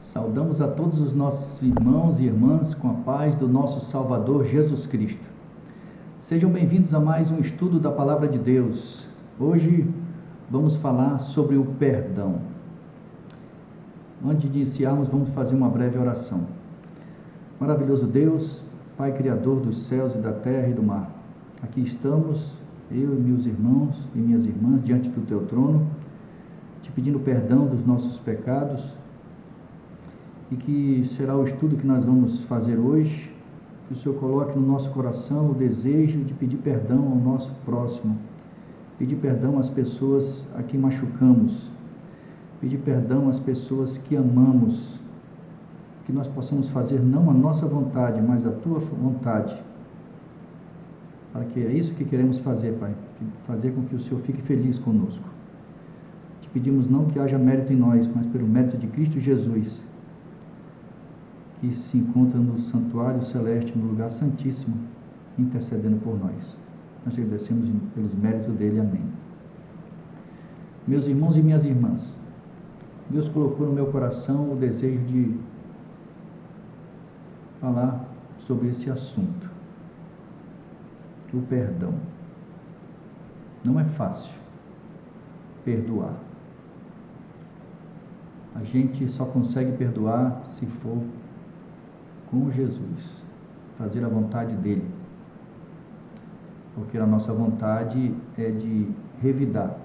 Saudamos a todos os nossos irmãos e irmãs com a paz do nosso Salvador Jesus Cristo. Sejam bem-vindos a mais um estudo da Palavra de Deus. Hoje vamos falar sobre o perdão. Antes de iniciarmos, vamos fazer uma breve oração. Maravilhoso Deus, Pai Criador dos céus e da terra e do mar, aqui estamos, eu e meus irmãos e minhas irmãs, diante do Teu trono, te pedindo perdão dos nossos pecados, e que será o estudo que nós vamos fazer hoje, que o Senhor coloque no nosso coração o desejo de pedir perdão ao nosso próximo, pedir perdão às pessoas a quem machucamos, pedir perdão às pessoas que amamos, que nós possamos fazer não a nossa vontade, mas a Tua vontade, para que é isso que queremos fazer, Pai, fazer com que o Senhor fique feliz conosco. Te pedimos não que haja mérito em nós, mas pelo mérito de Cristo Jesus, que se encontra no santuário celeste, no lugar santíssimo, intercedendo por nós. Nós agradecemos pelos méritos dele. Amém. Meus irmãos e minhas irmãs, Deus colocou no meu coração o desejo de falar sobre esse assunto, o perdão. Não é fácil perdoar. A gente só consegue perdoar se for com Jesus, fazer a vontade dele, porque a nossa vontade é de revidar,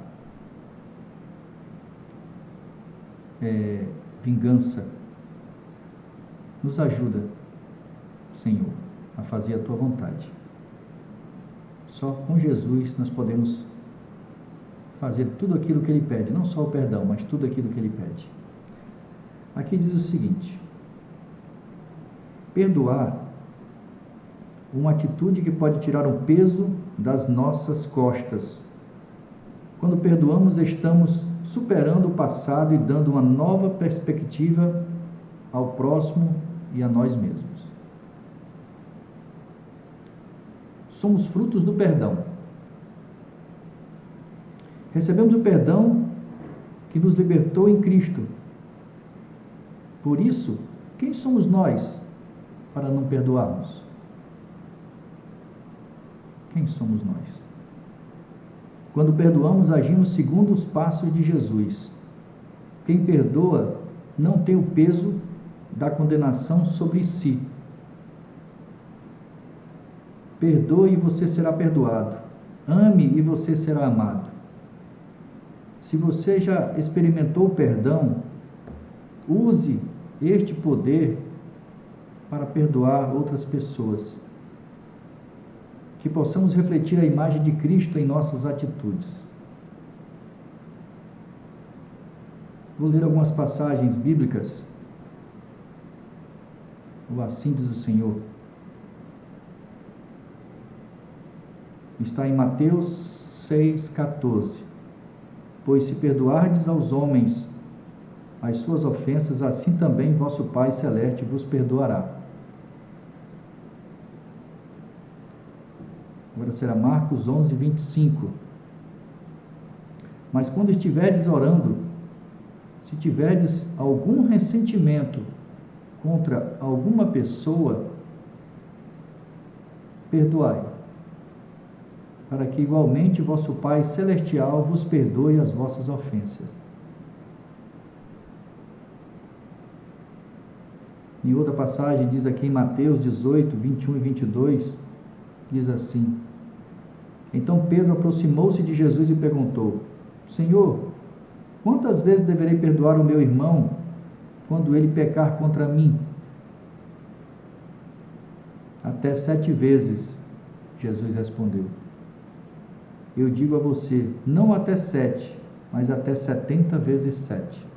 vingança. Nos ajuda, Senhor, a fazer a Tua vontade. Só com Jesus nós podemos fazer tudo aquilo que Ele pede, não só o perdão, mas tudo aquilo que Ele pede. Aqui diz o seguinte: perdoar, uma atitude que pode tirar o peso das nossas costas. Quando perdoamos, estamos superando o passado e dando uma nova perspectiva ao próximo e a nós mesmos. Somos frutos do perdão. Recebemos o perdão que nos libertou em Cristo. Por isso, quem somos nós para não perdoarmos? Quem somos nós? Quando perdoamos, agimos segundo os passos de Jesus. Quem perdoa não tem o peso da condenação sobre si. Perdoe e você será perdoado. Ame e você será amado. Se você já experimentou o perdão, use este poder para perdoar outras pessoas. Que possamos refletir a imagem de Cristo em nossas atitudes. Vou ler algumas passagens bíblicas. O assim diz o Senhor. Está em Mateus 6,14. Pois se perdoardes aos homens as suas ofensas, assim também vosso Pai Celeste vos perdoará. Agora será Marcos 11:25. Mas quando estiverdes orando, se tiverdes algum ressentimento contra alguma pessoa, perdoai, para que igualmente vosso Pai Celestial vos perdoe as vossas ofensas. Em outra passagem, diz aqui em Mateus 18:21 e 22, diz assim: Então Pedro aproximou-se de Jesus e perguntou: Senhor, quantas vezes deverei perdoar o meu irmão quando ele pecar contra mim? Até 7 vezes, Jesus respondeu. Eu digo a você, não até 7, mas até 70 vezes 7.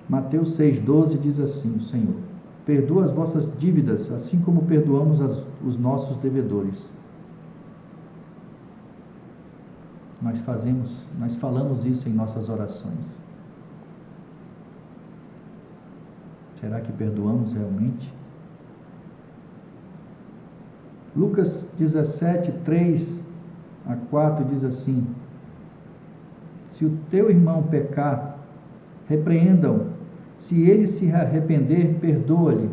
Mateus 6,12 diz assim, o Senhor: perdoa as vossas dívidas, assim como perdoamos os nossos devedores. Nós falamos isso em nossas orações. Será que perdoamos realmente? Lucas 17:3 a 4 diz assim: se o teu irmão pecar, repreendam. Se ele se arrepender, perdoa-lhe.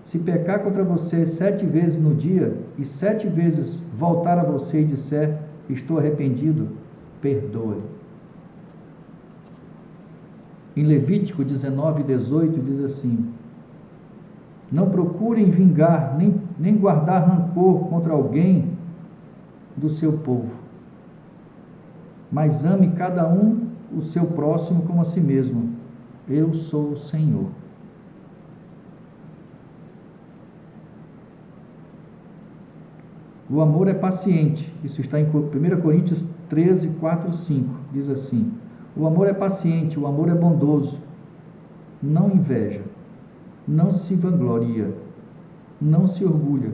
Se pecar contra você 7 vezes no dia, e 7 vezes voltar a você e disser, estou arrependido, perdoa-lhe. Em Levítico 19:18 diz assim: não procurem vingar, nem guardar rancor contra alguém do seu povo, mas ame cada um o seu próximo como a si mesmo. Eu sou o Senhor. O amor é paciente. Isso está em 1 Coríntios 13, 4, 5. Diz assim: o amor é paciente, o amor é bondoso, não inveja, não se vangloria, não se orgulha,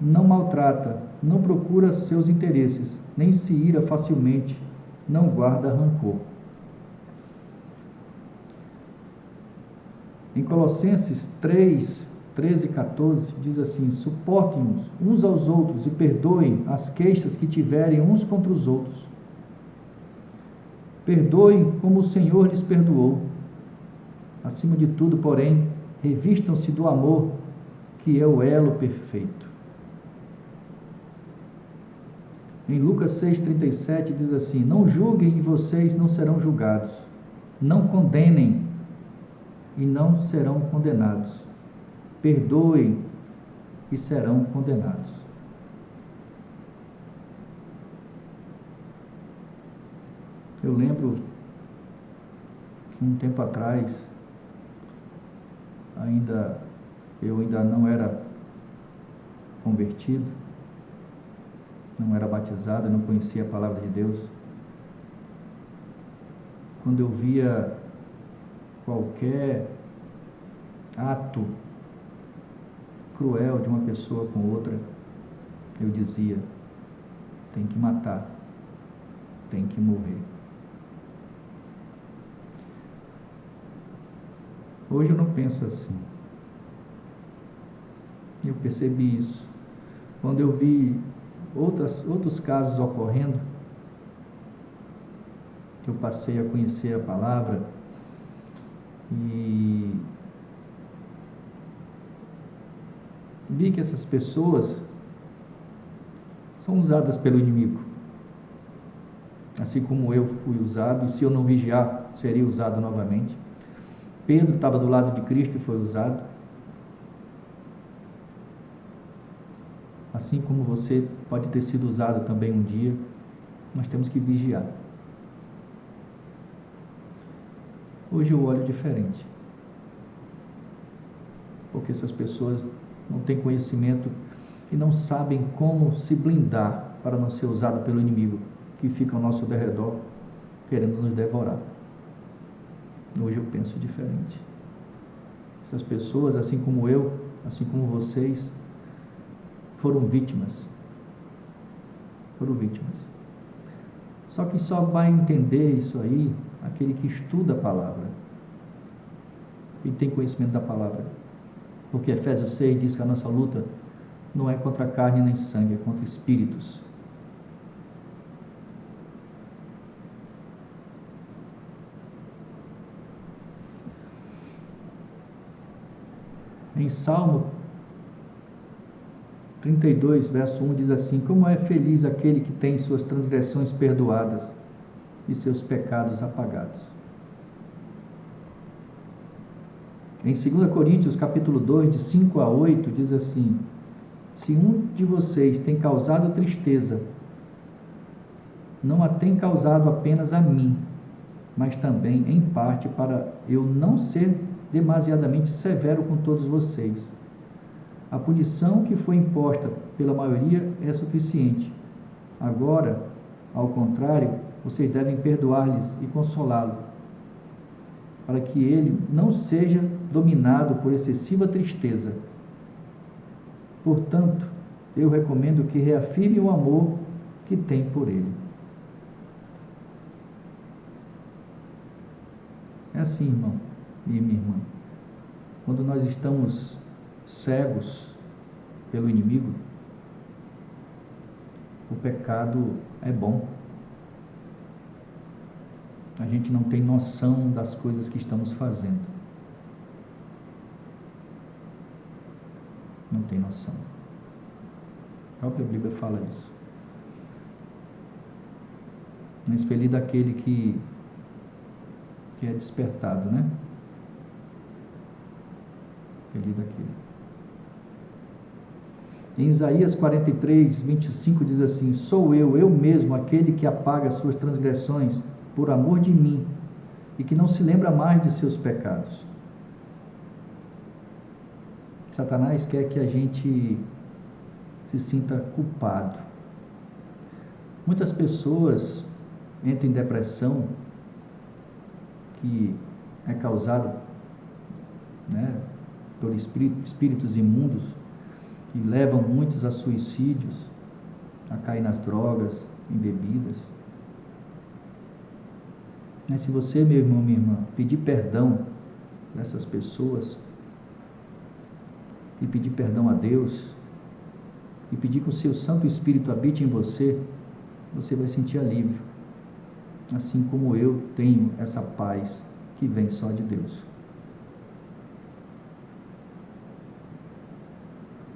não maltrata, não procura seus interesses, nem se ira facilmente, não guarda rancor. Em Colossenses 3, 13 e 14, diz assim: suportem-nos uns aos outros e perdoem as queixas que tiverem uns contra os outros. Perdoem como o Senhor lhes perdoou. Acima de tudo, porém, revistam-se do amor, que é o elo perfeito. Em Lucas 6,37 diz assim: não julguem e vocês não serão julgados. Não condenem e não serão condenados. Perdoem e serão condenados. Eu lembro que um tempo atrás, eu ainda não era convertido, não era batizado, não conhecia a palavra de Deus. Quando eu via qualquer ato cruel de uma pessoa com outra, eu dizia: tem que matar, tem que morrer. Hoje eu não penso assim. Eu percebi isso quando eu vi outros casos ocorrendo, que eu passei a conhecer a palavra e vi que essas pessoas são usadas pelo inimigo, assim como eu fui usado, e se eu não vigiar, seria usado novamente. Pedro estava do lado de Cristo e foi usado. Assim como você pode ter sido usado também um dia, nós temos que vigiar. Hoje eu olho diferente, porque essas pessoas não têm conhecimento e não sabem como se blindar para não ser usado pelo inimigo, que fica ao nosso derredor, querendo nos devorar. Hoje eu penso diferente. Essas pessoas, assim como eu, assim como vocês, foram vítimas. Só que só vai entender isso aí aquele que estuda a palavra e tem conhecimento da palavra. Porque Efésios 6 diz que a nossa luta não é contra carne nem sangue, é contra espíritos. Em Salmo 32, verso 1 diz assim: como é feliz aquele que tem suas transgressões perdoadas e seus pecados apagados. Em 2 Coríntios capítulo 2, de 5 a 8, diz assim: se um de vocês tem causado tristeza, não a tem causado apenas a mim, mas também em parte para eu não ser demasiadamente severo com todos vocês. A punição que foi imposta pela maioria é suficiente. Agora, ao contrário, vocês devem perdoar-lhes e consolá-lo, para que ele não seja dominado por excessiva tristeza. Portanto, eu recomendo que reafirme o amor que tem por ele. É assim, irmão e minha irmã. Quando nós estamos cegos pelo inimigo, o pecado é bom. a gente não tem noção das coisas que estamos fazendo. Não tem noção. A própria Bíblia fala isso. Mas feliz daquele que é despertado, né? Feliz daquele. Em Isaías 43, 25 diz assim: sou eu mesmo, aquele que apaga as suas transgressões por amor de mim e que não se lembra mais de seus pecados. Satanás quer que a gente se sinta culpado. Muitas pessoas entram em depressão, que é causada, né, por espíritos imundos, e levam muitos a suicídios, a cair nas drogas, em bebidas. Mas se você, meu irmão, minha irmã, pedir perdão dessas pessoas, e pedir perdão a Deus, e pedir que o seu Santo Espírito habite em você, você vai sentir alívio, assim como eu tenho essa paz que vem só de Deus.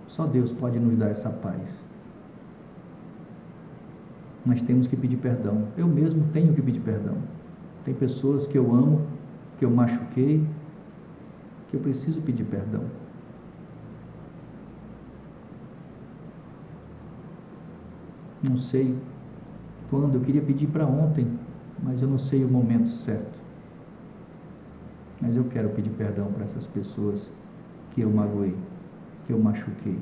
Só Deus pode nos dar essa paz. Nós temos que pedir perdão. Eu mesmo tenho que pedir perdão. Tem pessoas que eu amo, que eu machuquei, que eu preciso pedir perdão. Não sei quando, eu queria pedir para ontem, mas eu não sei o momento certo. Mas eu quero pedir perdão para essas pessoas que eu magoei, que eu machuquei.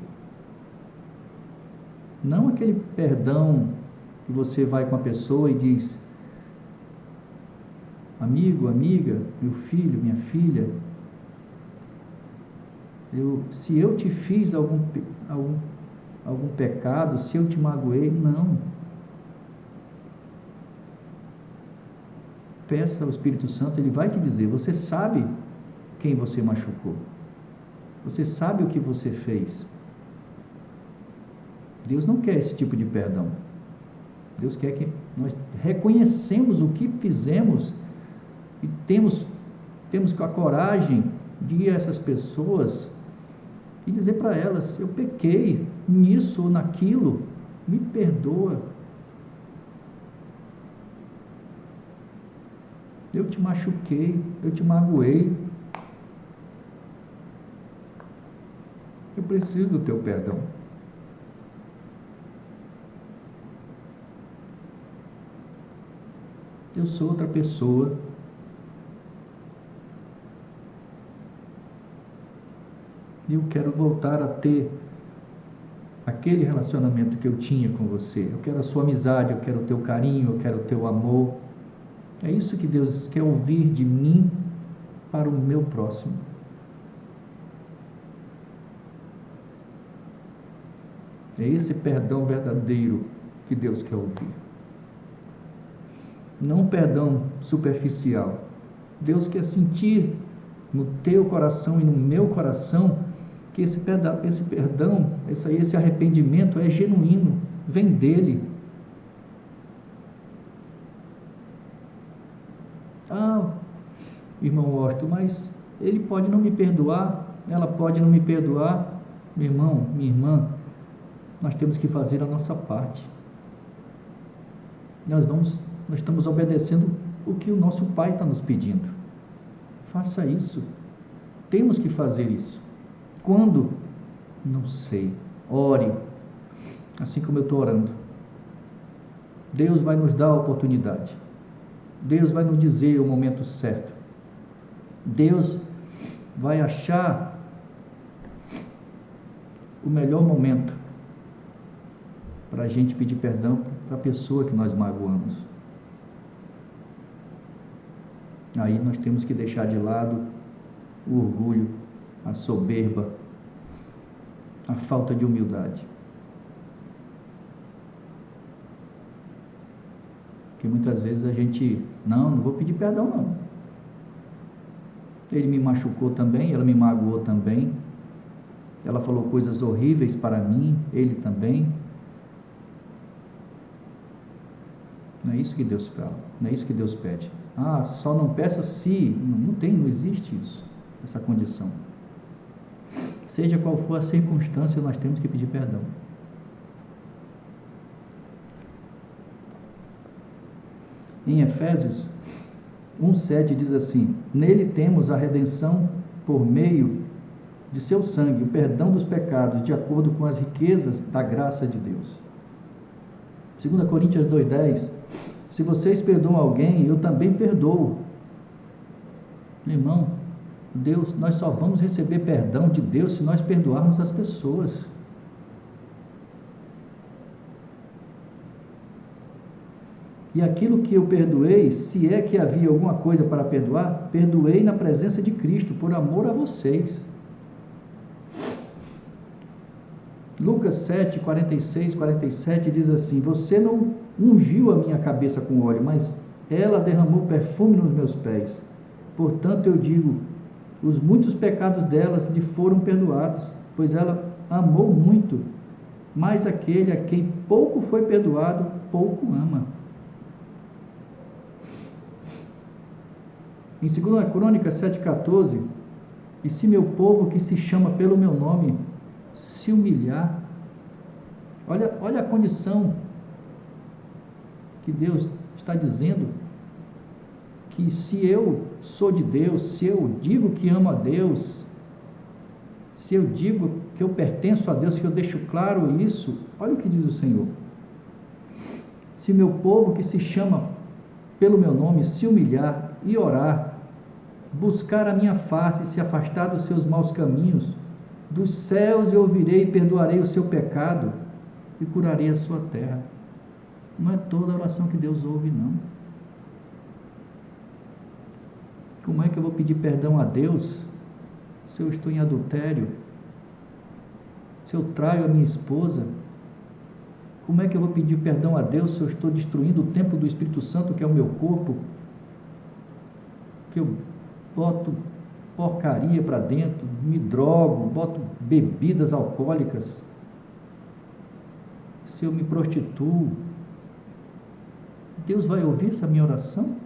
Não aquele perdão que você vai com a pessoa e diz: amigo, amiga, meu filho, minha filha, se eu te fiz algum pecado, se eu te magoei, não. Peça ao Espírito Santo, ele vai te dizer. Você sabe quem você machucou. Você sabe o que você fez. Deus não quer esse tipo de perdão. Deus quer que nós reconhecemos o que fizemos e temos a coragem de ir a essas pessoas e dizer para elas: eu pequei nisso ou naquilo, me perdoa. Eu te machuquei, eu te magoei. Eu preciso do teu perdão. Eu sou outra pessoa. E eu quero voltar a ter aquele relacionamento que eu tinha com você. Eu quero a sua amizade, eu quero o teu carinho, eu quero o teu amor. É isso que Deus quer ouvir de mim para o meu próximo. É esse perdão verdadeiro que Deus quer ouvir. Não perdão superficial. Deus quer sentir no teu coração e no meu coração que esse perdão, esse arrependimento é genuíno, vem dele. Ah, irmão Washington, mas ele pode não me perdoar, ela pode não me perdoar. Meu irmão, minha irmã, nós temos que fazer a nossa parte. Nós estamos obedecendo o que o nosso Pai está nos pedindo. Faça isso. Temos que fazer isso. Quando? Não sei. Ore, assim como eu estou orando. Deus vai nos dar a oportunidade. Deus vai nos dizer o momento certo. Deus vai achar o melhor momento para a gente pedir perdão para a pessoa que nós magoamos. Aí nós temos que deixar de lado o orgulho, a soberba, a falta de humildade. Porque muitas vezes a gente, não vou pedir perdão não. Ele me machucou também, ela me magoou também, ela falou coisas horríveis para mim, ele também. Não é isso que Deus fala, não é isso que Deus pede. só não peça se. Não existe isso, essa condição. Seja qual for a circunstância, nós temos que pedir perdão. Em Efésios 1,7 diz assim: nele temos a redenção por meio de seu sangue, o perdão dos pecados, de acordo com as riquezas da graça de Deus. 2 Coríntios 2,10: se vocês perdoam alguém, eu também perdoo. Meu irmão, nós só vamos receber perdão de Deus se nós perdoarmos as pessoas. E aquilo que eu perdoei, se é que havia alguma coisa para perdoar, perdoei na presença de Cristo, por amor a vocês. Lucas 7, 46, 47 diz assim: você não ungiu a minha cabeça com óleo, mas ela derramou perfume nos meus pés. Portanto eu digo, os muitos pecados delas lhe foram perdoados, pois ela amou muito, mas aquele a quem pouco foi perdoado, pouco ama. Em 2 Crônicas 7,14: e se meu povo, que se chama pelo meu nome, se humilhar. Olha a condição que Deus está dizendo, que se eu sou de Deus, se eu digo que amo a Deus, se eu digo que eu pertenço a Deus, se eu deixo claro isso, olha o que diz o Senhor: se meu povo, que se chama pelo meu nome, se humilhar e orar, buscar a minha face e se afastar dos seus maus caminhos, dos céus eu ouvirei e perdoarei o seu pecado e curarei a sua terra. Não é toda a oração que Deus ouve, não. Como é que eu vou pedir perdão a Deus se eu estou em adultério? Se eu traio a minha esposa? Como é que eu vou pedir perdão a Deus se eu estou destruindo o templo do Espírito Santo, que é o meu corpo? Que eu boto porcaria para dentro, me drogo, boto bebidas alcoólicas, se eu me prostituo, Deus vai ouvir essa minha oração?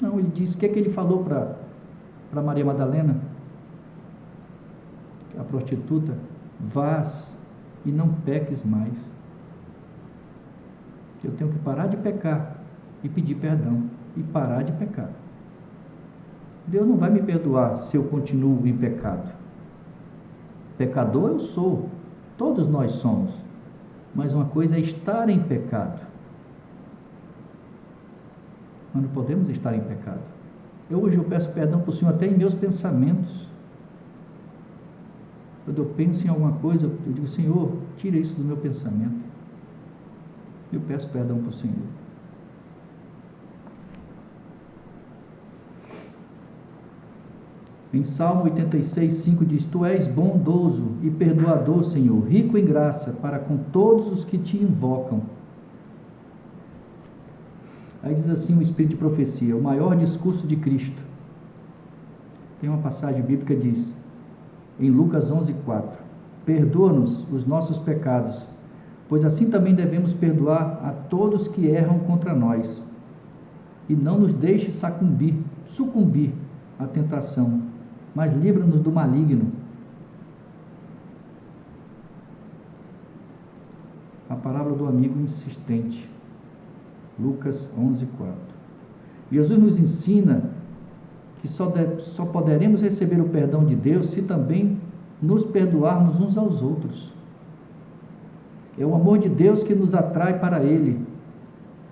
Não, ele diz, o que é que ele falou para Maria Madalena, a prostituta? Vás e não peques mais. Eu tenho que parar de pecar e pedir perdão e parar de pecar. Deus não vai me perdoar se eu continuo em pecado. Pecador eu sou, todos nós somos, mas uma coisa é estar em pecado. Nós não podemos estar em pecado. Hoje eu peço perdão para o Senhor até em meus pensamentos. Quando eu penso em alguma coisa, eu digo, Senhor, tira isso do meu pensamento. Eu peço perdão para o Senhor. Em Salmo 86:5 diz: tu és bondoso e perdoador, Senhor, rico em graça para com todos os que te invocam. Aí diz assim o Espírito de Profecia, o maior discurso de Cristo. Tem uma passagem bíblica que diz, em Lucas 11:4, perdoa-nos os nossos pecados, pois assim também devemos perdoar a todos que erram contra nós, e não nos deixe sucumbir à tentação, mas livra-nos do maligno. A palavra do amigo insistente, Lucas 11:4. Jesus nos ensina que só poderemos receber o perdão de Deus se também nos perdoarmos uns aos outros. É o amor de Deus que nos atrai para Ele,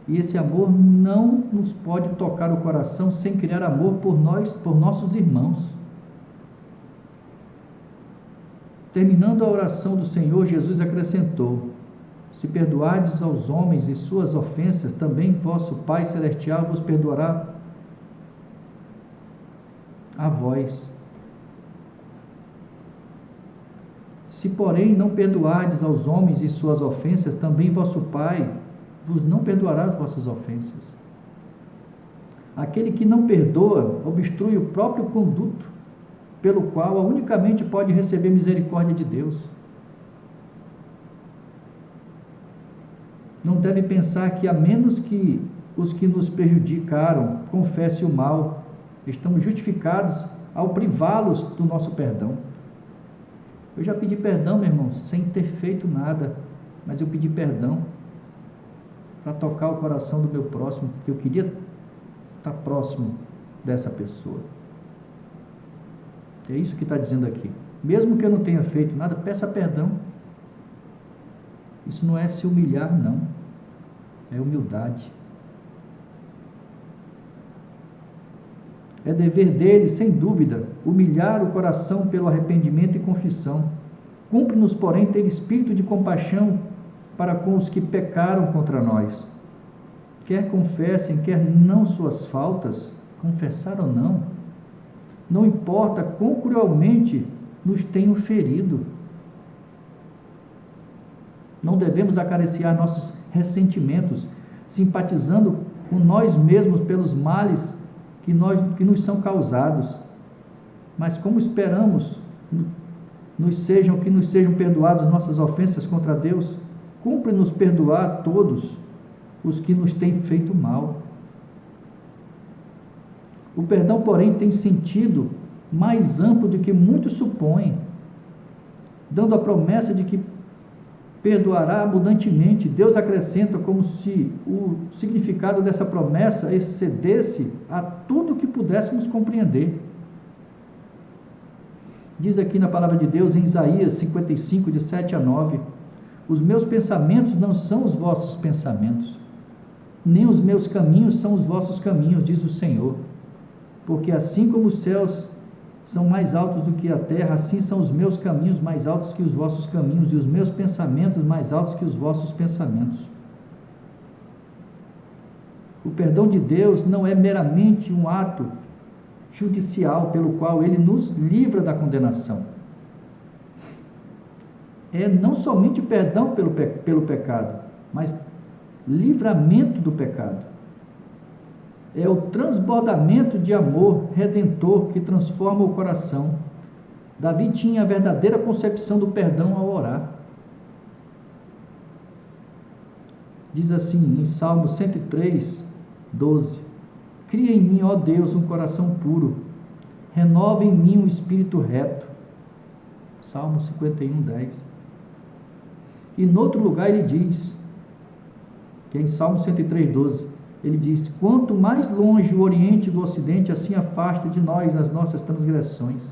e esse amor não nos pode tocar o coração sem criar amor por nossos irmãos. Terminando a oração do Senhor, Jesus acrescentou: se perdoardes aos homens e suas ofensas, também vosso Pai Celestial vos perdoará a vós. Se, porém, não perdoardes aos homens e suas ofensas, também vosso Pai vos não perdoará as vossas ofensas. Aquele que não perdoa obstrui o próprio conduto, pelo qual unicamente pode receber misericórdia de Deus. Não deve pensar que, a menos que os que nos prejudicaram, confesse o mal. Estamos justificados ao privá-los do nosso perdão. Eu já pedi perdão, meu irmão, sem ter feito nada, mas eu pedi perdão para tocar o coração do meu próximo, porque eu queria estar próximo dessa pessoa. É isso que está dizendo aqui. Mesmo que eu não tenha feito nada, peça perdão. Isso não é se humilhar, não. É humildade. É dever dele, sem dúvida, humilhar o coração pelo arrependimento e confissão. Cumpre-nos, porém, ter espírito de compaixão para com os que pecaram contra nós. Quer confessem, quer não suas faltas, confessar ou não, não importa quão cruelmente nos tenham ferido. Não devemos acariciar nossos ressentimentos, simpatizando com nós mesmos pelos males que nos são causados. Mas como esperamos que nos sejam perdoadas nossas ofensas contra Deus, cumpre-nos perdoar a todos os que nos têm feito mal. O perdão, porém, tem sentido mais amplo do que muitos supõem, dando a promessa de que perdoará abundantemente. Deus acrescenta como se o significado dessa promessa excedesse a tudo que pudéssemos compreender. Diz aqui na palavra de Deus, em Isaías 55, de 7 a 9, os meus pensamentos não são os vossos pensamentos, nem os meus caminhos são os vossos caminhos, diz o Senhor. Porque assim como os céus são mais altos do que a terra, assim são os meus caminhos mais altos que os vossos caminhos, e os meus pensamentos mais altos que os vossos pensamentos. O perdão de Deus não é meramente um ato judicial pelo qual ele nos livra da condenação. É não somente perdão pelo pecado, mas livramento do pecado. É o transbordamento de amor redentor que transforma o coração. Davi tinha a verdadeira concepção do perdão ao orar. Diz assim em Salmo 103, 12: Cria em mim, ó Deus, um coração puro, renova em mim um espírito reto. Salmo 51, 10. E no outro lugar ele diz, que é em Salmo 103, 12, ele diz: quanto mais longe o Oriente do Ocidente, assim afasta de nós as nossas transgressões.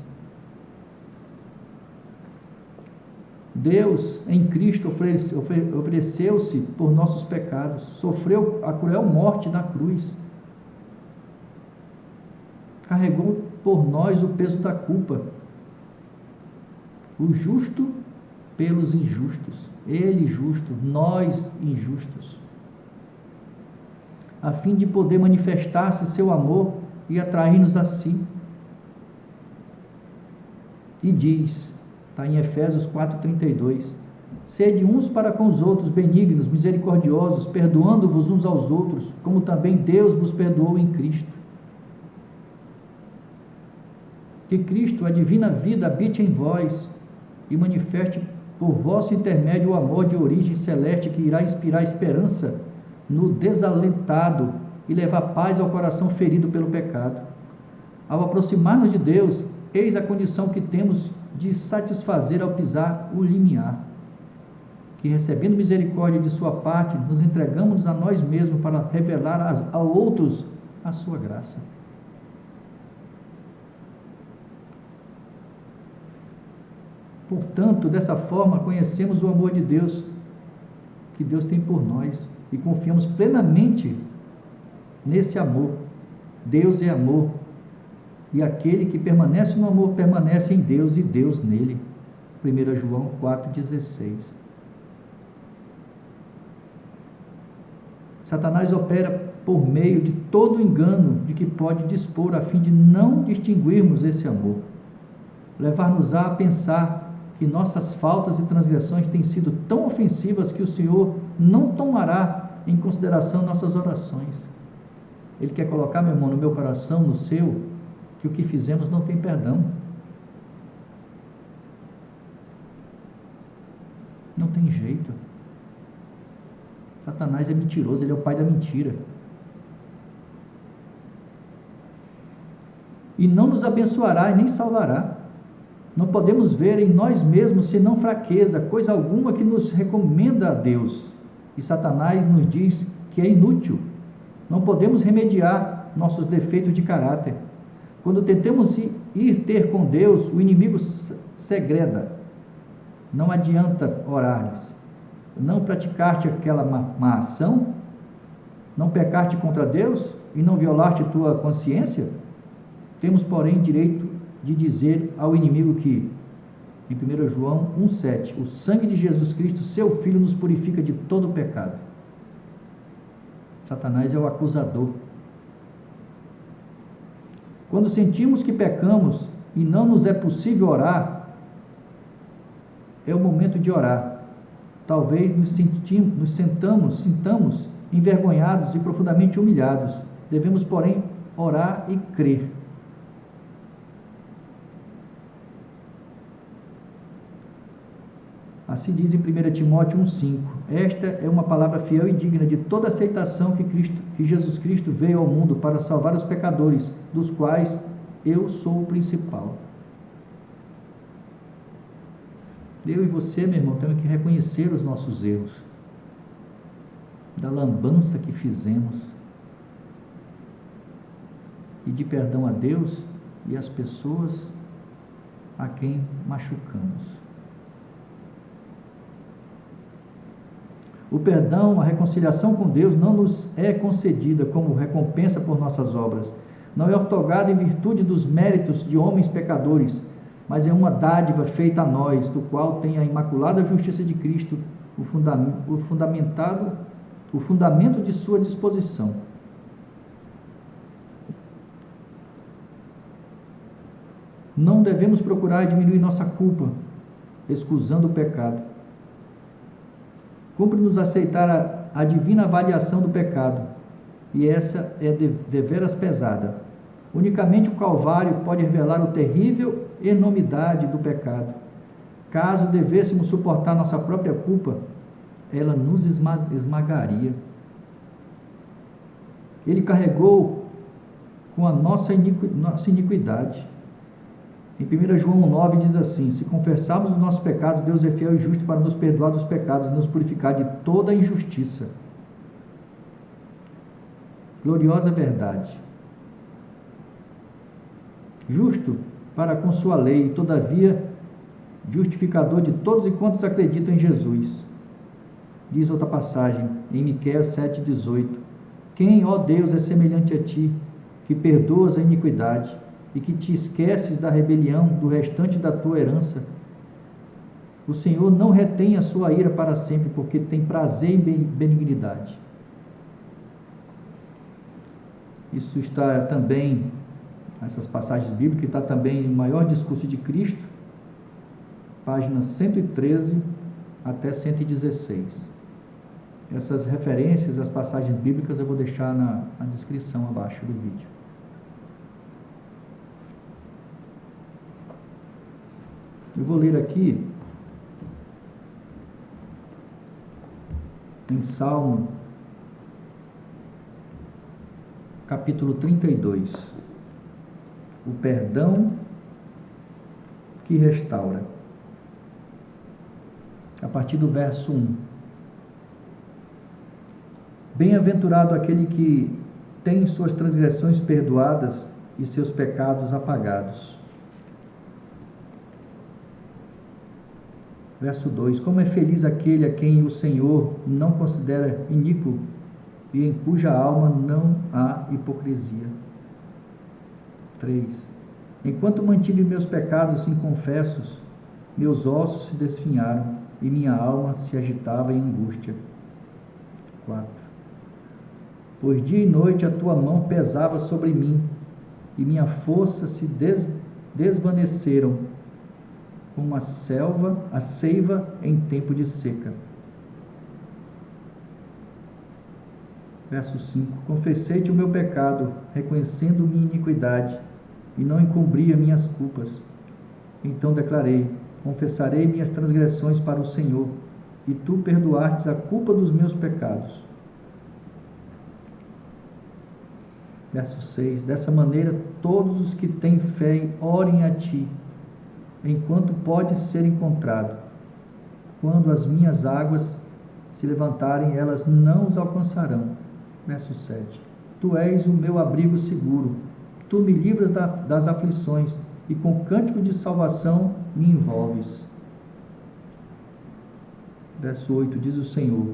Deus, em Cristo, ofereceu-se por nossos pecados, sofreu a cruel morte na cruz, carregou por nós o peso da culpa, o justo pelos injustos, ele justo, nós injustos, a fim de poder manifestar-se seu amor e atrair-nos a si. E diz, está em Efésios 4,32, sede uns para com os outros benignos, misericordiosos, perdoando-vos uns aos outros, como também Deus vos perdoou em Cristo. Que Cristo, a divina vida, habite em vós e manifeste por vosso intermédio o amor de origem celeste que irá inspirar esperança no desalentado e levar paz ao coração ferido pelo pecado. Ao aproximar-nos de Deus, eis a condição que temos de satisfazer ao pisar o limiar, que recebendo misericórdia de sua parte, nos entregamos a nós mesmos para revelar a outros a sua graça. Portanto, dessa forma, conhecemos o amor de Deus, que Deus tem por nós, e confiamos plenamente nesse amor. Deus é amor, e aquele que permanece no amor permanece em Deus e Deus nele. 1 João 4,16. Satanás opera por meio de todo o engano de que pode dispor a fim de não distinguirmos esse amor, levar-nos a pensar que nossas faltas e transgressões têm sido tão ofensivas que o Senhor não tomará em consideração nossas orações. Ele quer colocar, meu irmão, no meu coração, no seu, que o que fizemos não tem perdão. Não tem jeito. Satanás é mentiroso, ele é o pai da mentira. e não nos abençoará e nem salvará. Não podemos ver em nós mesmos senão fraqueza, coisa alguma que nos recomenda a Deus. E Satanás nos diz que é inútil. Não podemos remediar nossos defeitos de caráter. Quando tentamos ir ter com Deus, o inimigo segreda. Não adianta orares. Não praticar-te aquela má ação, não pecar-te contra Deus e não violar-te tua consciência. Temos, porém, direito de dizer ao inimigo que, em 1 João 1,7, o sangue de Jesus Cristo, seu Filho, nos purifica de todo o pecado. Satanás é o acusador. Quando sentimos que pecamos e não nos é possível orar, é o momento de orar. Talvez nos sintamos envergonhados e profundamente humilhados. Devemos, porém, orar e crer. Assim diz em 1 Timóteo 1,5. Esta é uma palavra fiel e digna de toda aceitação que Jesus Cristo veio ao mundo para salvar os pecadores, dos quais eu sou o principal. Eu e você, meu irmão, temos que reconhecer os nossos erros, da lambança que fizemos, e de perdão a Deus e às pessoas a quem machucamos. O perdão, a reconciliação com Deus não nos é concedida como recompensa por nossas obras, não é outorgada em virtude dos méritos de homens pecadores, mas é uma dádiva feita a nós, do qual tem a imaculada justiça de Cristo o fundamento de sua disposição. Não devemos procurar diminuir nossa culpa, excusando o pecado. Cumpre-nos aceitar a divina avaliação do pecado, e essa é deveras pesada. Unicamente o Calvário pode revelar o terrível enormidade do pecado. Caso devêssemos suportar nossa própria culpa, ela nos esmagaria. Ele carregou com a nossa iniquidade. Em 1 João 9 diz assim: se confessarmos os nossos pecados, Deus é fiel e justo para nos perdoar dos pecados e nos purificar de toda a injustiça. Gloriosa verdade. Justo para com sua lei, e todavia justificador de todos e quantos acreditam em Jesus. Diz outra passagem, em Miqueias 7,18: quem, ó Deus, é semelhante a ti, que perdoas a iniquidade e que te esqueces da rebelião do restante da tua herança? O Senhor não retém a sua ira para sempre, porque tem prazer em benignidade. Isso está também, essas passagens bíblicas, está também no maior discurso de Cristo, páginas 113 até 116. Essas referências, as passagens bíblicas, eu vou deixar na descrição abaixo do vídeo. Eu vou ler aqui em Salmo, capítulo 32, o perdão que restaura. A partir do verso 1. Bem-aventurado aquele que tem suas transgressões perdoadas e seus pecados apagados. Verso 2. Como é feliz aquele a quem o Senhor não considera iníquo e em cuja alma não há hipocrisia. 3. Enquanto mantive meus pecados inconfessos, meus ossos se desfinharam e minha alma se agitava em angústia. 4. Pois dia e noite a tua mão pesava sobre mim, e minha força se desvaneceram, como a seiva em tempo de seca. Verso 5. Confessei-te o meu pecado, reconhecendo minha iniquidade, e não encobria minhas culpas. Então declarei: confessarei minhas transgressões para o Senhor, e tu perdoastes a culpa dos meus pecados. Verso 6. Dessa maneira todos os que têm fé orem a ti, enquanto pode ser encontrado. Quando as minhas águas se levantarem, elas não os alcançarão. Verso 7. Tu és o meu abrigo seguro, tu me livras das aflições, e com cântico de salvação me envolves. Verso 8, diz o Senhor: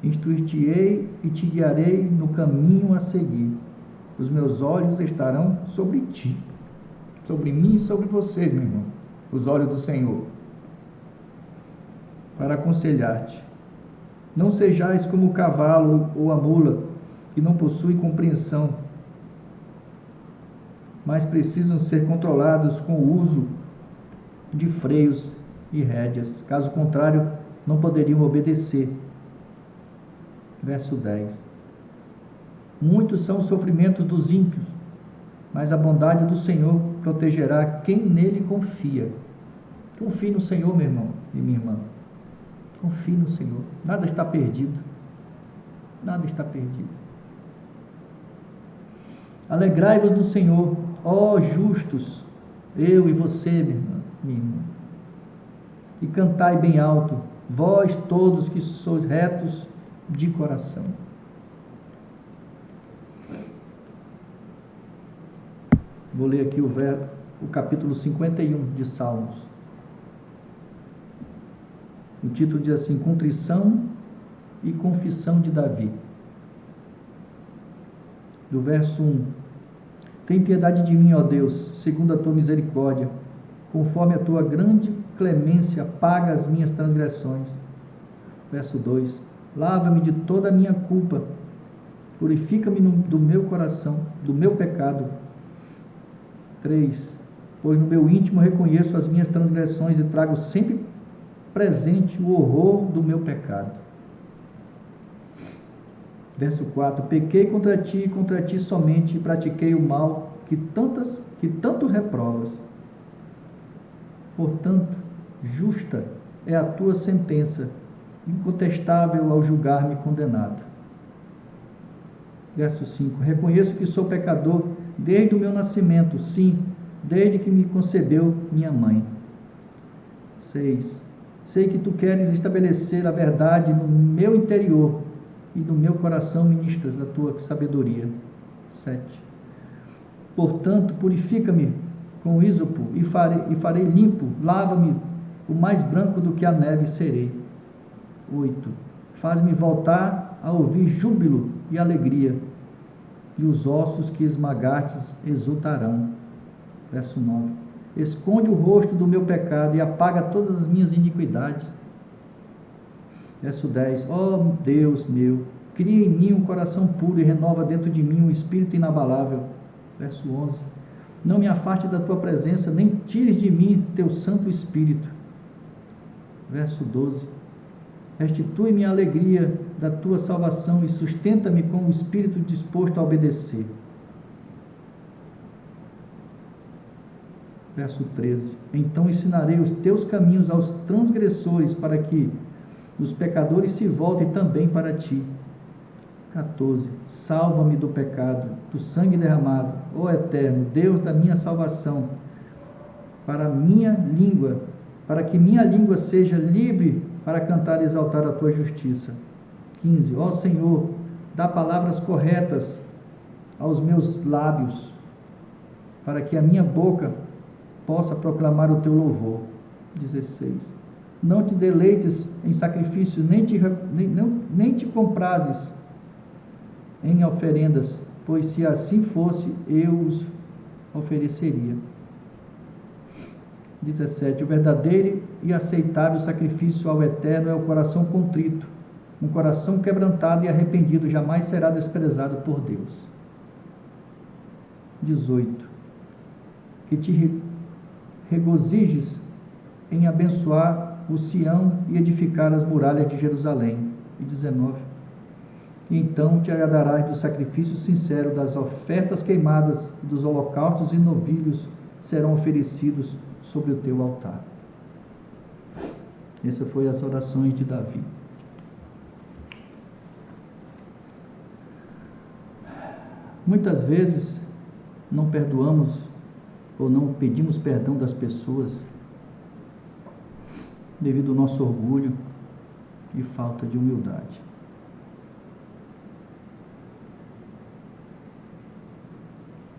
instruir-te-ei e te guiarei no caminho a seguir. Os meus olhos estarão sobre ti, sobre mim e sobre vocês, meu irmão, os olhos do Senhor, para aconselhar-te. Não sejais como o cavalo ou a mula, que não possuem compreensão, mas precisam ser controlados com o uso de freios e rédeas. Caso contrário, não poderiam obedecer. Verso 10. Muitos são os sofrimentos dos ímpios, mas a bondade do Senhor protegerá quem nele confia. Confie no Senhor, meu irmão e minha irmã. Confie no Senhor. Nada está perdido. Nada está perdido. Alegrai-vos no Senhor, ó justos, eu e você, minha irmã. E cantai bem alto, vós todos que sois retos de coração. Vou ler aqui o capítulo 51 de Salmos. O título diz assim: Contrição e confissão de Davi. Do verso 1: Tem piedade de mim, ó Deus, segundo a tua misericórdia, conforme a tua grande clemência, paga as minhas transgressões. Verso 2: Lava-me de toda a minha culpa, purifica-me do meu coração, do meu pecado. 3: Pois no meu íntimo reconheço as minhas transgressões e trago sempre presente o horror do meu pecado. Verso 4: Pequei contra ti somente, e pratiquei o mal que tanto reprovas. Portanto, justa é a tua sentença, incontestável ao julgar-me condenado. Verso 5: Reconheço que sou pecador desde o meu nascimento, sim, desde que me concebeu minha mãe. 6: Sei que tu queres estabelecer a verdade no meu interior, e no meu coração ministras da tua sabedoria. 7: Portanto, purifica-me com ísopo e farei limpo, lava-me, o mais branco do que a neve serei. 8: Faz-me voltar a ouvir júbilo e alegria, e os ossos que esmagastes exultarão. Verso 9: Esconde o rosto do meu pecado e apaga todas as minhas iniquidades. Verso 10: Ó Deus meu, cria em mim um coração puro e renova dentro de mim um espírito inabalável. Verso 11: Não me afaste da tua presença, nem tires de mim teu santo espírito. Verso 12: Restitui-me a alegria da tua salvação e sustenta-me com o espírito disposto a obedecer. Verso 13: Então ensinarei os teus caminhos aos transgressores, para que os pecadores se voltem também para ti. 14: Salva-me do pecado, do sangue derramado, ó Eterno, Deus da minha salvação, para que minha língua seja livre para cantar e exaltar a tua justiça. 15: Ó Senhor, dá palavras corretas aos meus lábios, para que a minha boca possa proclamar o teu louvor. 16: Não te deleites em sacrifícios, nem te comprazes em oferendas, pois se assim fosse, eu os ofereceria. 17: O verdadeiro e aceitável sacrifício ao Eterno é o coração contrito. Um coração quebrantado e arrependido jamais será desprezado por Deus. 18: Que te regozijes em abençoar o Sião e edificar as muralhas de Jerusalém. E 19: E então te agradarás do sacrifício sincero, das ofertas queimadas, dos holocaustos e novilhos serão oferecidos sobre o teu altar. Essas foram as orações de Davi. Muitas vezes não perdoamos ou não pedimos perdão das pessoas devido ao nosso orgulho e falta de humildade.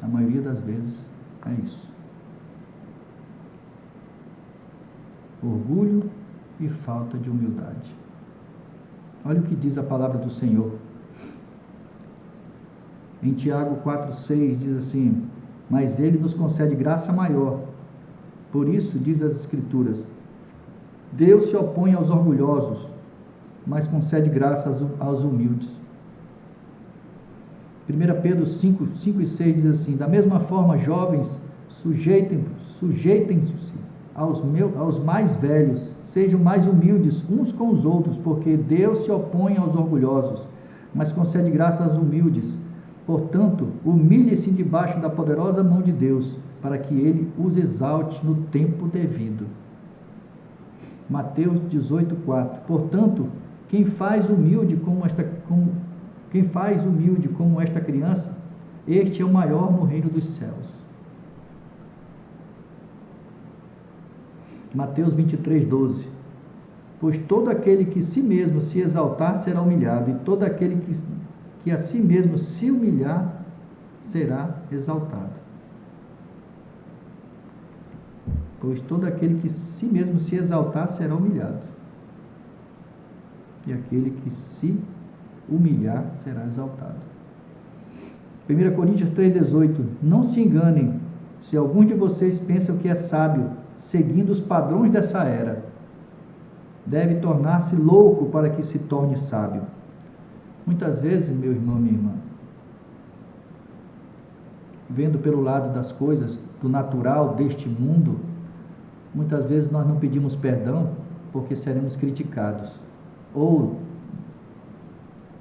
A maioria das vezes é isso. Orgulho e falta de humildade. Olha o que diz a palavra do Senhor. Em Tiago 4,6 diz assim: mas Ele nos concede graça maior. Por isso, diz as Escrituras, Deus se opõe aos orgulhosos, mas concede graça aos humildes. 1 Pedro 5 e 6 diz assim: da mesma forma, jovens, sujeitem-se aos mais velhos, sejam mais humildes uns com os outros, porque Deus se opõe aos orgulhosos, mas concede graça aos humildes. Portanto, humilhe-se debaixo da poderosa mão de Deus, para que Ele os exalte no tempo devido. Mateus 18,4. Portanto, quem faz humilde como esta criança, este é o maior no reino dos céus. Mateus 23,12. Pois todo aquele que si mesmo se exaltar será humilhado, e todo aquele que a si mesmo se humilhar será exaltado. Pois todo aquele que si mesmo se exaltar será humilhado, e aquele que se humilhar será exaltado. 1 Coríntios 3,18. Não se enganem, se algum de vocês pensa que é sábio, seguindo os padrões dessa era, deve tornar-se louco para que se torne sábio. Muitas vezes, meu irmão, minha irmã, vendo pelo lado das coisas, do natural deste mundo, muitas vezes nós não pedimos perdão porque seremos criticados, ou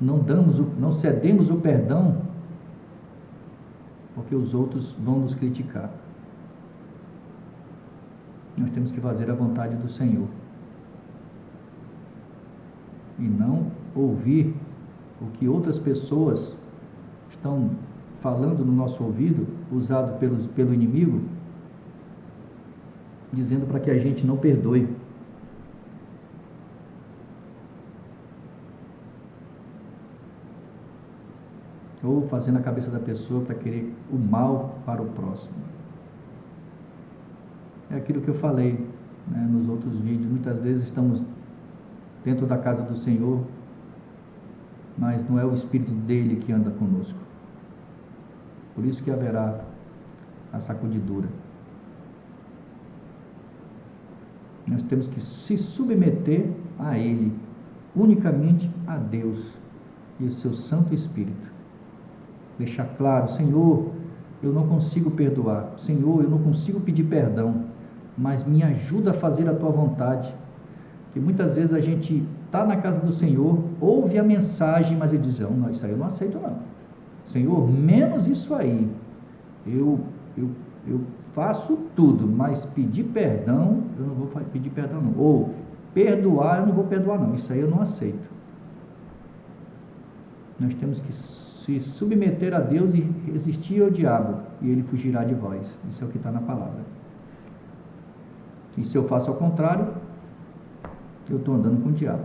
não cedemos o perdão porque os outros vão nos criticar. Nós temos que fazer a vontade do Senhor e não ouvir o que outras pessoas estão falando no nosso ouvido, usado pelo inimigo, dizendo para que a gente não perdoe. Ou fazendo a cabeça da pessoa para querer o mal para o próximo. É aquilo que eu falei, né, nos outros vídeos. Muitas vezes estamos dentro da casa do Senhor, mas não é o Espírito dele que anda conosco. Por isso que haverá a sacudidura. Nós temos que se submeter a Ele, unicamente a Deus e o seu Santo Espírito. Deixar claro: Senhor, eu não consigo perdoar, Senhor, eu não consigo pedir perdão, mas me ajuda a fazer a Tua vontade. Que muitas vezes a gente está na casa do Senhor, ouve a mensagem, mas ele diz: não, isso aí eu não aceito não. Senhor, menos isso aí. Eu faço tudo, mas pedir perdão, eu não vou pedir perdão não. Ou perdoar, eu não vou perdoar não. Isso aí eu não aceito. Nós temos que se submeter a Deus e resistir ao diabo, e ele fugirá de vós. Isso é o que está na palavra. E se eu faço ao contrário, eu estou andando com o diabo.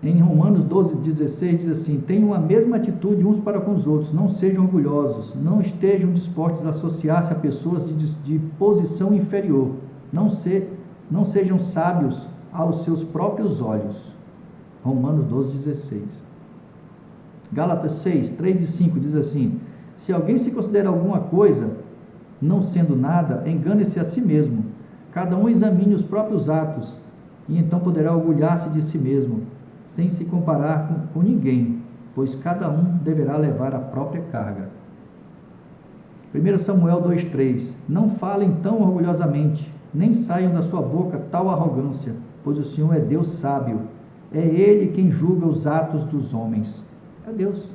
Em Romanos 12,16 diz assim: tenham a mesma atitude uns para com os outros, não sejam orgulhosos, não estejam dispostos a associar-se a pessoas de posição inferior, não sejam sábios aos seus próprios olhos. Romanos 12,16. Gálatas 6, 3 e 5 diz assim: se alguém se considera alguma coisa, não sendo nada, engane-se a si mesmo. Cada um examine os próprios atos, e então poderá orgulhar-se de si mesmo, sem se comparar com ninguém, pois cada um deverá levar a própria carga. 1 Samuel 2,3. Não falem tão orgulhosamente, nem saiam da sua boca tal arrogância, pois o Senhor é Deus sábio, é Ele quem julga os atos dos homens. É Deus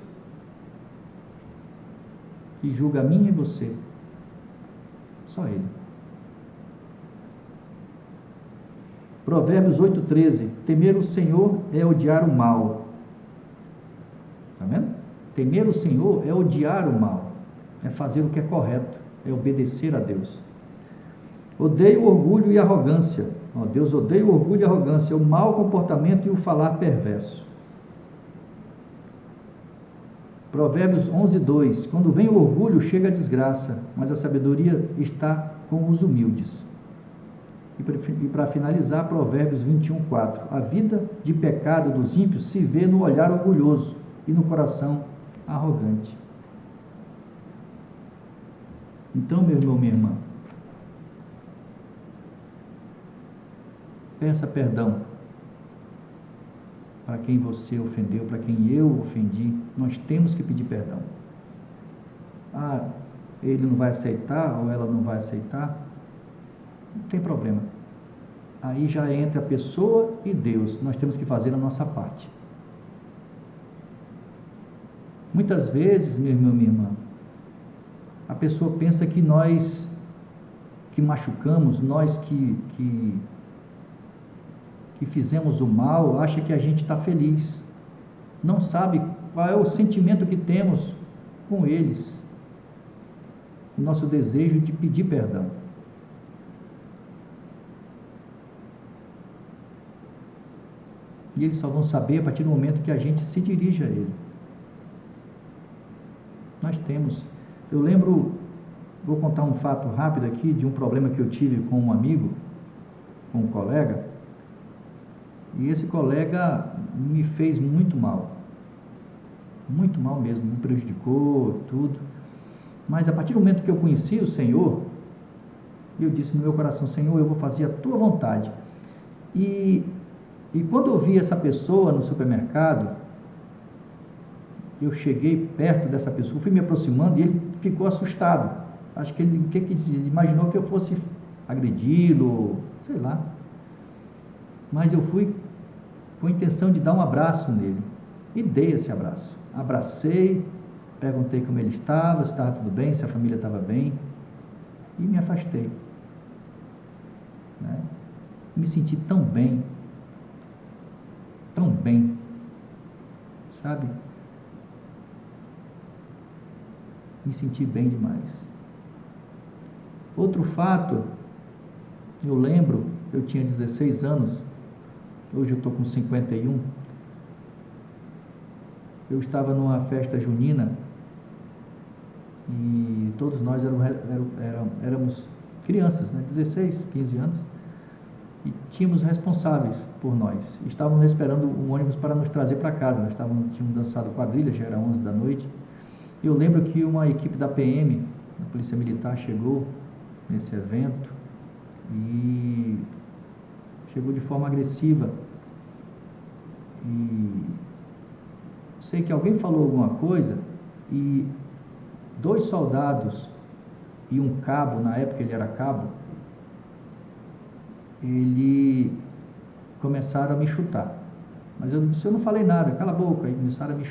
que julga a mim e você. Só Ele. Provérbios 8,13. Temer o Senhor é odiar o mal, Está vendo? Temer o Senhor é odiar o mal, é fazer o que é correto, é obedecer a Deus. Odeio o orgulho e a arrogância. Deus odeia o orgulho e a arrogância, o mau comportamento e o falar perverso. Provérbios 11:2. Quando vem o orgulho, chega a desgraça, mas a sabedoria está com os humildes. E para finalizar, Provérbios 21:4. A vida de pecado dos ímpios se vê no olhar orgulhoso e no coração arrogante. Então, meu irmão, minha irmã, peça perdão para quem você ofendeu, para quem eu ofendi. Nós temos que pedir perdão. Ele não vai aceitar ou ela não vai aceitar, não tem problema. Aí já entra a pessoa e Deus. Nós temos que fazer a nossa parte. Muitas vezes, meu irmão, minha irmã, a pessoa pensa que nós que machucamos, nós que fizemos o mal, acha que a gente está feliz. Não sabe qual é o sentimento que temos com eles. O nosso desejo de pedir perdão. E eles só vão saber a partir do momento que a gente se dirige a ele. Nós temos. Eu lembro, vou contar um fato rápido aqui de um problema que eu tive com um amigo, com um colega, e esse colega me fez muito mal mesmo, me prejudicou, tudo. Mas a partir do momento que eu conheci o Senhor, eu disse no meu coração: Senhor, eu vou fazer a tua vontade. E quando eu vi essa pessoa no supermercado, eu cheguei perto dessa pessoa, fui me aproximando e ele ficou assustado. Acho que ele imaginou que eu fosse agredi-lo, sei lá. Mas eu fui com a intenção de dar um abraço nele. E dei esse abraço. Abracei, perguntei como ele estava, se estava tudo bem, se a família estava bem. E me afastei. Né? Me senti tão bem. Tão bem. Sabe? Me senti bem demais. Outro fato, eu lembro, eu tinha 16 anos, hoje eu estou com 51, eu estava numa festa junina e todos nós éramos crianças, né? 16, 15 anos, e tínhamos responsáveis por nós. Estávamos esperando um ônibus para nos trazer para casa. Nós tínhamos dançado quadrilha, já era 11 da noite. Eu lembro que uma equipe da PM, da Polícia Militar, chegou nesse evento e chegou de forma agressiva. E sei que alguém falou alguma coisa e 2 soldados e um cabo, na época ele era cabo, ele começaram a me chutar. Mas eu não falei nada, cala a boca. E começaram a me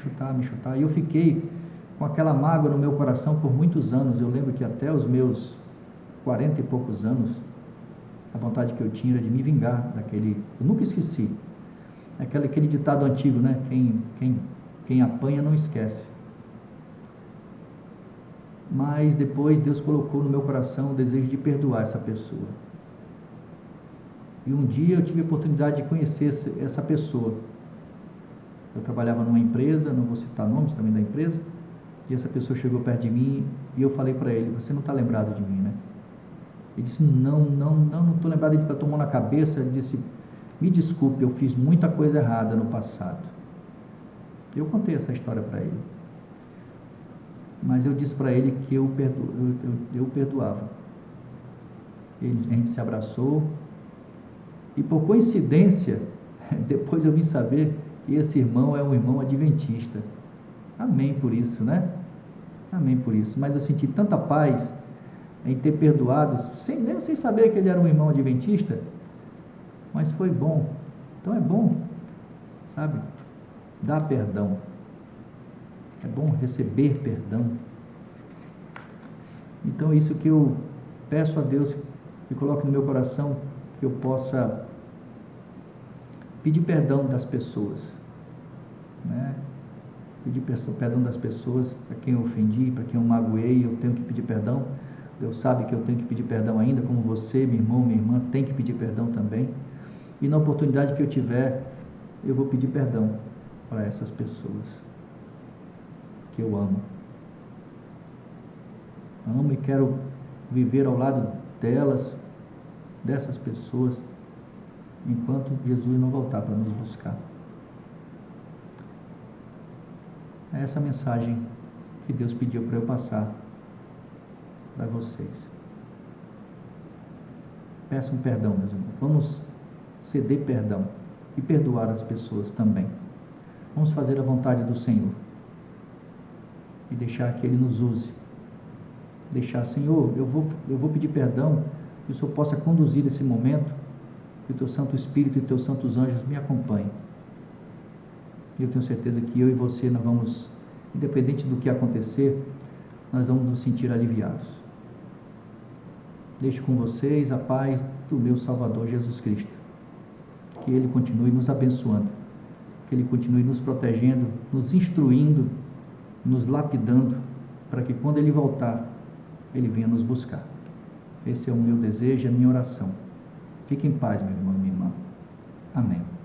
chutar. E eu fiquei com aquela mágoa no meu coração por muitos anos. Eu lembro que até os meus 40 e poucos anos, a vontade que eu tinha era de me vingar daquele. Eu nunca esqueci. Aquele ditado antigo, né? Quem apanha não esquece. Mas depois Deus colocou no meu coração o desejo de perdoar essa pessoa. E um dia eu tive a oportunidade de conhecer essa pessoa. Eu trabalhava numa empresa, não vou citar nomes também da empresa, e essa pessoa chegou perto de mim e eu falei para ele: você não está lembrado de mim, né? Ele disse: não estou lembrado. Ele tomou na cabeça e disse: me desculpe, eu fiz muita coisa errada no passado. Eu contei essa história para ele. Mas eu disse para ele que eu perdoava. A gente se abraçou. E por coincidência, depois eu vim saber que esse irmão é um irmão adventista. Amém por isso, né? Amém por isso. Mas eu senti tanta paz em ter perdoado, mesmo sem saber que ele era um irmão adventista. Mas foi bom. Então é bom, sabe? Dar perdão. É bom receber perdão. Então isso que eu peço a Deus que coloque no meu coração, que eu possa pedir perdão das pessoas, né? pedir perdão das pessoas, para quem eu ofendi, para quem eu magoei, eu tenho que pedir perdão. Deus sabe que eu tenho que pedir perdão ainda, como você, meu irmão, minha irmã, tem que pedir perdão também. E na oportunidade que eu tiver, eu vou pedir perdão para essas pessoas que eu amo. Amo e quero viver ao lado delas, dessas pessoas, enquanto Jesus não voltar para nos buscar. É essa mensagem que Deus pediu para eu passar para vocês. Peçam perdão, meus irmãos. Vamos ceder perdão e perdoar as pessoas também. Vamos fazer a vontade do Senhor e deixar que Ele nos use. Deixar, Senhor, eu vou pedir perdão, que o Senhor possa conduzir esse momento, que o Teu Santo Espírito e Teus santos anjos me acompanhem. E eu tenho certeza que eu e você, nós vamos, independente do que acontecer, nós vamos nos sentir aliviados. Deixo com vocês a paz do meu Salvador Jesus Cristo. Que Ele continue nos abençoando, que Ele continue nos protegendo, nos instruindo, nos lapidando, para que quando Ele voltar, Ele venha nos buscar. Esse é o meu desejo, a minha oração. Fique em paz, meu irmão e minha irmã. Amém.